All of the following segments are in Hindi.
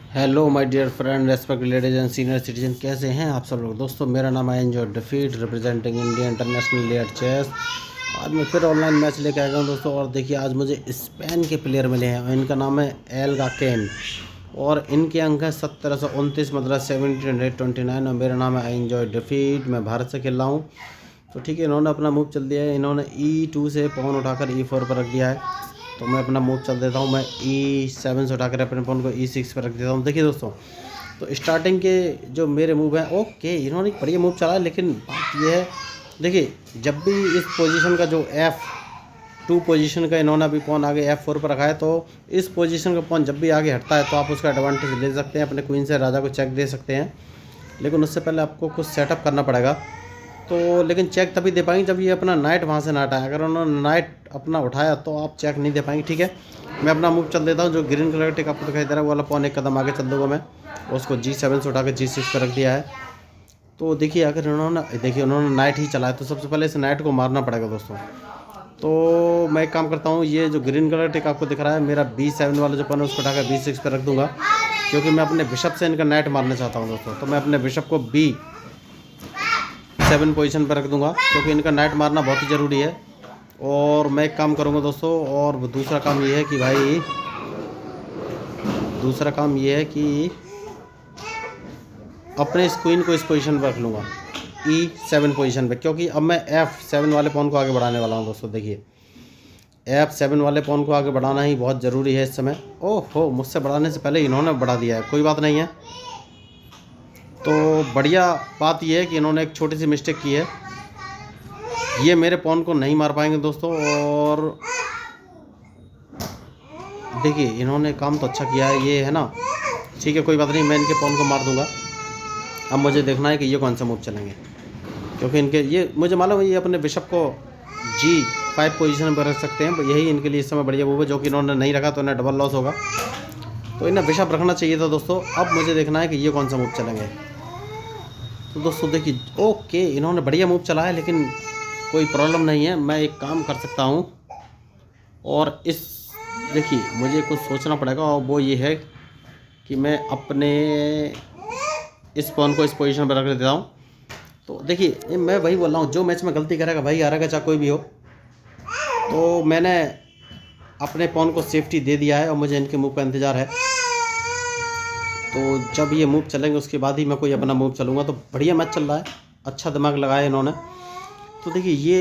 Hello my dear friend, respect ladies and senior citizen, कैसे हैं आप सब लोग। दोस्तों मेरा नाम है एंजॉय डिफीट रिप्रेजेंटिंग इंडिया इंटरनेशनल लेयर चेस। आज मैं फिर ऑनलाइन मैच लेके आ गया हूँ दोस्तों। और देखिए आज मुझे स्पेन के प्लेयर मिले हैं और इनका नाम है एल गाकेन और इनके अंक हैं 1729, मतलब 1729। और मेरा नाम है एंजॉय डिफीट, मैं भारत से खेल रहा हूँ। तो ठीक है, इन्होंने अपना मूव चल दिया है। इन्होंने E2 से पॉन उठाकर E4 पर रख दिया है। तो मैं अपना मूव चल देता हूँ। मैं E7 से उठाकर अपने पॉन को E6 पर रख देता हूँ। देखिए दोस्तों, तो स्टार्टिंग के जो मेरे मूव हैं, ओके इन्होंने एक बढ़िया मूव चला है, लेकिन बात यह है, देखिए जब भी इस पोजीशन का जो F2 पोजीशन का इन्होंने अभी पॉन आगे F4 पर रखा है, तो इस पोजीशन का पॉन जब भी आगे हटता है तो आप उसका एडवांटेज ले सकते हैं, अपने क्वीन से राजा को चेक दे सकते हैं। लेकिन उससे पहले आपको कुछ सेटअप करना पड़ेगा। तो लेकिन चेक तभी दे पाएंगे जब ये अपना नाइट वहाँ से ना हटाए। अगर उन्होंने नाइट अपना उठाया तो आप चेक नहीं दे पाएंगे। ठीक है, मैं अपना मूव चल देता हूँ। जो ग्रीन कलर का टिक आपको दिखाई दे रहा है वो वाला पॉन एक कदम आगे चल दूँगा मैं। उसको G7 से उठा के G6 पर रख दिया है। तो देखिए अगर उन्होंने नाइट ही चलाया तो सबसे पहले इस नाइट को मारना पड़ेगा दोस्तों। तो मैं एक काम करता हूँ, ये जो ग्रीन कलर टिक आपको दिख रहा है, मेरा B7 वाला जो पॉन है उसको उठाकर B6 पर रख दूँगा, क्योंकि मैं अपने बिशप से इनका नाइट मारना चाहता हूँ दोस्तों। तो मैं अपने बिशप को B7 पोजीशन पर रख दूंगा, क्योंकि इनका नाइट मारना बहुत ही ज़रूरी है। और मैं एक काम करूंगा दोस्तों, और दूसरा काम ये है कि अपने इस क्वीन को इस पोजीशन पर रख लूँगा E7 पोजीशन पे, क्योंकि अब मैं F7 वाले पॉन को आगे बढ़ाने वाला हूँ दोस्तों। देखिए F7 वाले पॉन को आगे बढ़ाना ही बहुत ज़रूरी है इस समय। ओहो, मुझसे बढ़ाने से पहले इन्होंने बढ़ा दिया है, कोई बात नहीं है। तो बढ़िया बात यह है कि इन्होंने एक छोटी सी मिस्टेक की है, ये मेरे पॉन को नहीं मार पाएंगे दोस्तों। और देखिए इन्होंने काम तो अच्छा किया है, ये है ना, ठीक है कोई बात नहीं, मैं इनके पॉन को मार दूंगा। अब मुझे देखना है कि ये कौन सा मूव चलेंगे, क्योंकि इनके ये मुझे मालूम है ये अपने बिशप को G5 पोजीशन पर रख सकते हैं। यही इनके लिए इस समय बढ़िया मूव है, जो कि इन्होंने नहीं रखा तो इन्हें डबल लॉस होगा। तो इन्हें बिशप रखना चाहिए था दोस्तों। अब मुझे देखना है कि ये कौन सा मूव चलेंगे। तो दोस्तों देखिए, ओके इन्होंने बढ़िया मूव चला है, लेकिन कोई प्रॉब्लम नहीं है, मैं एक काम कर सकता हूँ। और देखिए मुझे कुछ सोचना पड़ेगा, और वो ये है कि मैं अपने इस पॉन को इस पोजीशन पर रख देता हूँ। तो देखिए मैं वही बोल रहा हूँ, जो मैच में गलती करेगा भाई हारेगा, चाहे कोई भी हो। तो मैंने अपने पॉन को सेफ्टी दे दिया है और मुझे इनके मूव का इंतज़ार है। तो जब ये मूव चलेंगे उसके बाद ही मैं कोई अपना मूव चलूँगा। तो बढ़िया मैच चल रहा है, अच्छा दिमाग लगाया इन्होंने। तो देखिए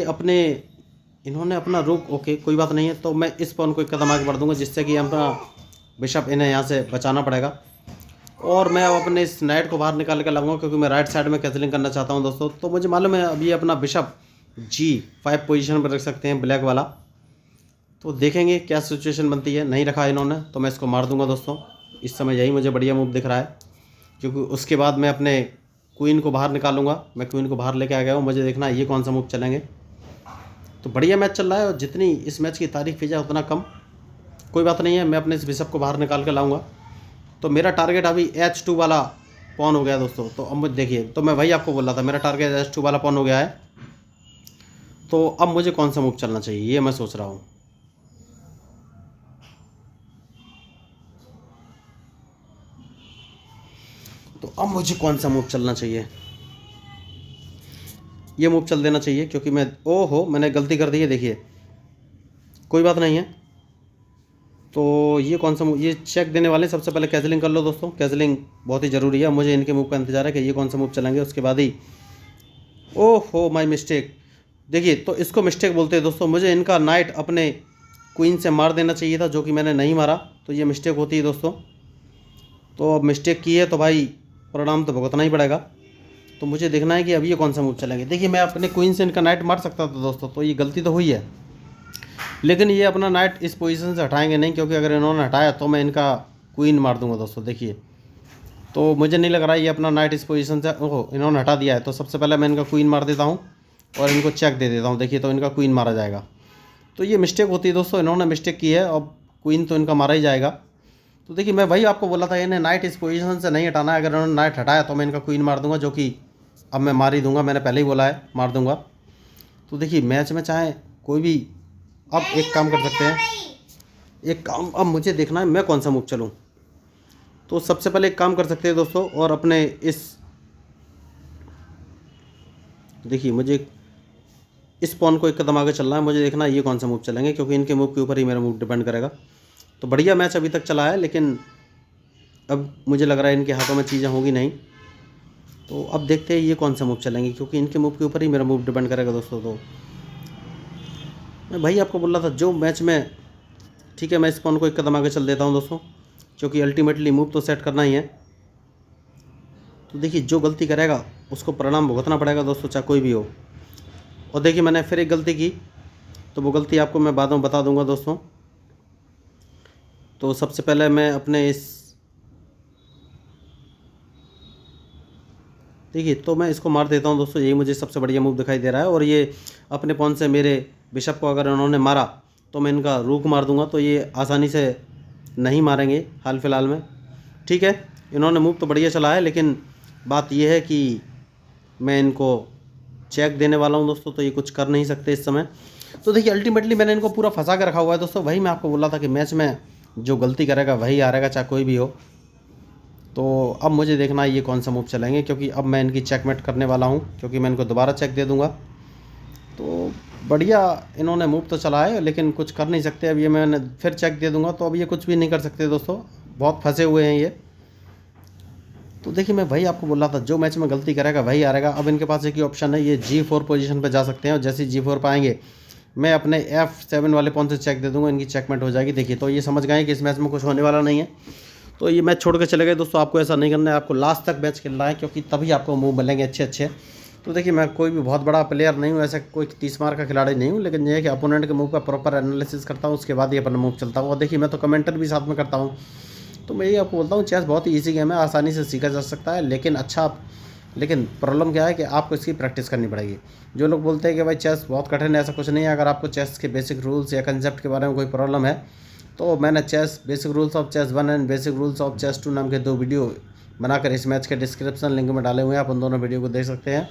इन्होंने अपना रुक, ओके कोई बात नहीं है। तो मैं इस पॉन को एक कदम आगे बढ़ दूंगा, जिससे कि अपना बिशप इन्हें यहाँ से बचाना पड़ेगा। और मैं अब अपने इस नाइट को बाहर निकाल कर लाऊंगा, क्योंकि मैं राइट साइड में कैसलिंग करना चाहता हूँ दोस्तों। तो मुझे मालूम है अभी अपना बिशप G5 पोजीशन पर रख सकते हैं ब्लैक वाला। तो देखेंगे क्या सिचुएशन बनती है। नहीं रखा इन्होंने तो मैं इसको मार दूंगा दोस्तों। इस समय यही मुझे बढ़िया मूव दिख रहा है, क्योंकि उसके बाद मैं अपने क्वीन को बाहर निकालूंगा। मैं क्वीन को बाहर लेके आ गया हूँ, मुझे देखना है ये कौन सा मूव चलेंगे। तो बढ़िया मैच चल रहा है, और जितनी इस मैच की तारीफ की जाए उतना कम। कोई बात नहीं है, मैं अपने इस बिशप को बाहर निकाल कर लाऊंगा। तो मेरा टारगेट अभी H2 वाला पॉन हो गया दोस्तों। तो अब मुझे देखिए, तो मैं वही आपको बोल रहा था, मेरा टारगेट H2 वाला पॉन हो गया है। तो अब मुझे कौन सा मूव चलना चाहिए ये मैं सोच रहा हूँ। तो अब मुझे कौन सा मूव चलना चाहिए, ये मूव चल देना चाहिए, क्योंकि मैंने गलती कर दी है। देखिए कोई बात नहीं है। तो ये कौन सा मूव, ये चेक देने वाले, सबसे पहले कैसलिंग कर लो दोस्तों। कैसलिंग बहुत ही ज़रूरी है, मुझे इनके मूव का इंतजार है कि ये कौन सा मूव चलेंगे, उसके बाद ही। ओहो माय मिस्टेक। देखिए तो इसको मिस्टेक बोलते हैं दोस्तों। मुझे इनका नाइट अपने क्वीन से मार देना चाहिए था, जो कि मैंने नहीं मारा। तो ये मिस्टेक होती है दोस्तों। तो अब मिस्टेक की है तो भाई परिणाम तो भुगतना ही पड़ेगा। तो मुझे देखना है कि अब ये कौन सा मूव चलेंगे। देखिए मैं अपने क्वीन से इनका नाइट मार सकता था दोस्तों, तो ये गलती तो हुई है। लेकिन ये अपना नाइट इस पोजीशन से हटाएंगे नहीं, क्योंकि अगर इन्होंने हटाया तो मैं इनका क्वीन मार दूंगा दोस्तों। देखिए तो मुझे नहीं लग रहा है ये अपना नाइट इस पोजीशन से, ओहो इन्होंने हटा दिया है। तो सबसे पहले मैं इनका क्वीन मार देता हूँ और इनको चेक दे देता हूँ। देखिए तो इनका क्वीन मारा जाएगा। तो ये मिस्टेक होती है दोस्तों, इन्होंने मिस्टेक की है। अब क्वीन तो इनका मारा ही जाएगा। तो देखिए मैं वही आपको बोला था, इन्हें नाइट इस पोजीशन से नहीं हटाना है। अगर इन्होंने नाइट हटाया तो मैं इनका क्वीन मार दूंगा, जो कि अब मैं मार ही दूंगा। मैंने पहले ही बोला है मार दूंगा। तो देखिए मैच में चाहे कोई भी, अब एक काम कर सकते हैं, एक काम अब मुझे देखना है मैं कौन सा मूव चलूँ। तो सबसे पहले एक काम कर सकते हैं दोस्तों, और अपने इस देखिए मुझे इस पॉन को एक कदम आगे चलना है, मुझे देखना है ये कौन सा मूव चलेंगे, क्योंकि इनके मूव के ऊपर ही मेरा मूव डिपेंड करेगा। तो बढ़िया मैच अभी तक चला है, लेकिन अब मुझे लग रहा है इनके हाथों में चीज़ें होंगी नहीं। तो अब देखते हैं ये कौन सा मूव चलेंगे, क्योंकि इनके मूव के ऊपर ही मेरा मूव डिपेंड करेगा दोस्तों। तो मैं भाई आपको बोल रहा था जो मैच में, ठीक है मैं इस पॉन को एक कदम आगे चल देता हूँ दोस्तों, क्योंकि अल्टीमेटली मूव तो सेट करना ही है। तो देखिए जो गलती करेगा उसको परिणाम भुगतना पड़ेगा दोस्तों, चाहे कोई भी हो। और देखिए मैंने फिर एक गलती की, तो वो गलती आपको मैं बाद में बता दूंगा दोस्तों। तो सबसे पहले मैं अपने इस देखिए, तो मैं इसको मार देता हूं दोस्तों, यही मुझे सबसे बढ़िया मूव दिखाई दे रहा है। और ये अपने पॉन से मेरे बिशप को अगर इन्होंने मारा तो मैं इनका रूक मार दूंगा, तो ये आसानी से नहीं मारेंगे हाल फिलहाल में। ठीक है, इन्होंने मूव तो बढ़िया चला है, लेकिन बात यह है कि मैं इनको चेक देने वाला हूं दोस्तों, तो ये कुछ कर नहीं सकते इस समय। तो देखिए अल्टीमेटली मैंने इनको पूरा फंसा के रखा हुआ है दोस्तों। वही मैं आपको बोला था कि मैच में जो गलती करेगा वही हारेगा, चाहे कोई भी हो। तो अब मुझे देखना है ये कौन सा मूव चलेंगे, क्योंकि अब मैं इनकी चेकमेट करने वाला हूँ, क्योंकि मैं इनको दोबारा चेक दे दूँगा। तो बढ़िया इन्होंने मूव तो चला है, लेकिन कुछ कर नहीं सकते। अब ये मैंने फिर चेक दे दूँगा, तो अब ये कुछ भी नहीं कर सकते दोस्तों, बहुत फंसे हुए हैं ये। तो देखिए मैं वही आपको बोल रहा था, जो मैच में गलती करेगा वही हारेगा। अब इनके पास एक ही ऑप्शन है, ये G4 पोजीशन पे जा सकते हैं, और जैसे G4 पे आएंगे मैं अपने F7 वाले पॉन से चेक दे दूंगा, इनकी चेकमेट हो जाएगी। देखिए तो ये समझ गए कि इस मैच में कुछ होने वाला नहीं है, तो ये मैच छोड़ के चले गए दोस्तों। आपको ऐसा नहीं करना है, आपको लास्ट तक मैच खेलना है, क्योंकि तभी आपको मूव मिलेंगे अच्छे अच्छे। तो देखिए मैं कोई भी बहुत बड़ा प्लेयर नहीं हूँ, ऐसा कोई 30 मार का खिलाड़ी नहीं हूँ, लेकिन ये है कि अपोनेंट के मूव का प्रॉपर एनालिसिस करता हूँ, उसके बाद ही अपना मूव चलता हूँ। और देखिए मैं तो कमेंटर भी साथ में करता हूँ। तो मैं यही आपको बोलता हूँ, चेस बहुत ही ईजी गेम है, आसानी से सीखा जा सकता है, लेकिन प्रॉब्लम क्या है कि आपको इसकी प्रैक्टिस करनी पड़ेगी। जो लोग बोलते हैं कि भाई चेस बहुत कठिन है, ऐसा कुछ नहीं है। अगर आपको चेस के बेसिक रूल्स या कंसेप्ट के बारे में कोई प्रॉब्लम है, तो मैंने chess basic rules of chess 1 and basic rules of chess 2 नाम के 2 वीडियो बनाकर इस मैच के डिस्क्रिप्शन लिंक में डाले हुए हैं, आप उन दोनों वीडियो को देख सकते हैं।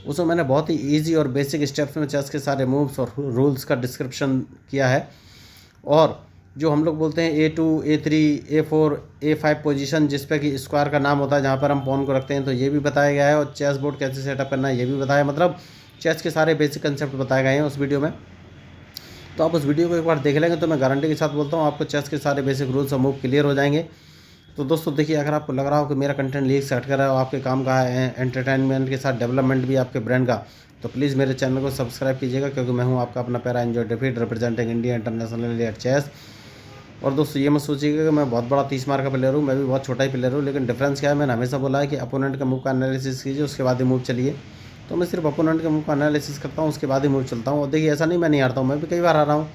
उसमें मैंने बहुत ही ईजी और बेसिक स्टेप्स में चेस के सारे मूव्स और रूल्स का डिस्क्रिप्शन किया है। और जो हम लोग बोलते हैं A2, A3, A4, A5 position, जिस पे कि स्क्वायर का नाम होता है, जहाँ पर हम पॉन को रखते हैं, तो ये भी बताया गया है। और चेस बोर्ड कैसे सेटअप करना है ये भी बताया, मतलब चेस के सारे बेसिक कंसेप्ट बताए गए हैं उस वीडियो में। तो आप उस वीडियो को एक बार देख लेंगे तो मैं गारंटी के साथ बोलता हूँ आपको चेस के सारे बेसिक रूल्स और मूव क्लियर हो जाएंगे। तो दोस्तों देखिए, अगर आपको लग रहा हो कि मेरा कंटेंट लीक से हट कर रहा है, आपके काम का है, एंटरटेनमेंट के साथ डेवलपमेंट भी आपके ब्रांड का, तो प्लीज़ मेरे चैनल को सब्सक्राइब कीजिएगा, क्योंकि मैं हूँ आपका अपना प्यारा एंजॉय डेफिड, representing India international at chess. और दोस्तों ये मत सोचिएगा कि मैं बहुत बड़ा 30 मार का प्लेयर हूँ, मैं भी बहुत छोटा ही प्लेयर हूँ। लेकिन डिफरेंस क्या है, मैंने हमेशा बोला है कि अपोनेंट का मूव का एनालिसिस कीजिए, उसके बाद ही मूव चलिए। तो मैं सिर्फ अपोनेंट के मूव का एनालिसिस करता हूँ, उसके बाद ही मूव चलता हूँ। और देखिए ऐसा नहीं मैं नहीं हारता हूँ, मैं भी कई बार हारा हूँ।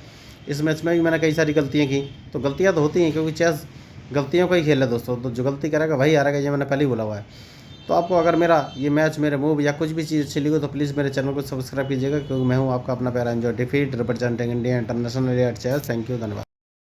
इस मैच में भी मैंने कई सारी गलतियाँ की, तो गलतियाँ तो होती हैं, क्योंकि चेस गलतियों का ही खेल है दोस्तों। तो जो गलती करेगा वही हारेगा, ये मैंने पहले ही बोला हुआ है। तो आपको अगर मेरा ये मैच, मेरे मूव या कुछ भी चीज़ अच्छी लगी तो प्लीज़ मेरे चैनल को सब्सक्राइब कीजिएगा, क्योंकि मैं हूँ आपका अपना प्यारा एंजॉय डिफीट, representing India international at chess. Thank you, धन्यवाद।